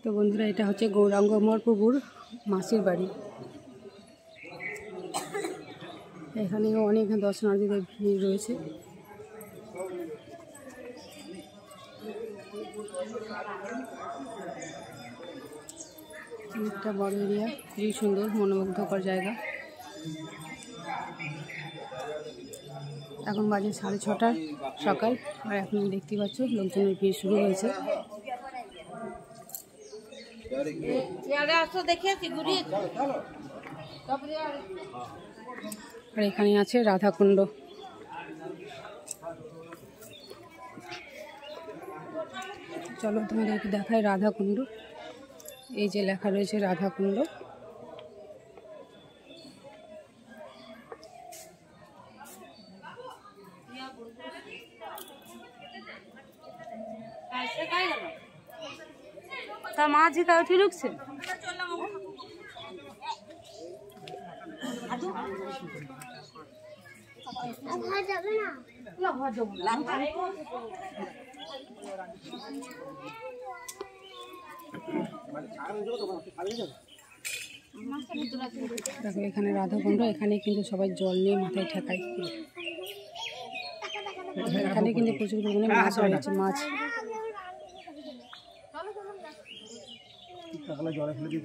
তো বন্ধুরা, এটা হচ্ছে গৌরাঙ্গ প্রভুর মাসির বাড়ি। এখানেও অনেক দর্শনার্থীদের ভিড় রয়েছে। অনেকটা বড় এরিয়া, খুবই সুন্দর মনোমুগ্ধকর জায়গা। এখন বাজে 6:30 সকাল, আর এখন দেখতে পাচ্ছ লোকজনের ভিড় শুরু হয়েছে। আর এখানে আছে রাধাকুণ্ড। চলো তোমাদেরকে দেখায় রাধাকুণ্ড। এই যে লেখা রয়েছে রাধাকুণ্ড। তা মাঝে কাউ ঠিক ঢুকছে। দেখো এখানে রাধাকুণ্ড, এখানে কিন্তু সবাই জল নিয়ে মাথায় ঠেকায়। এখানে কিন্তু প্রচুর পরিমাণে মাছ রয়েছে। মাছ জলে ফেলে দিয়ে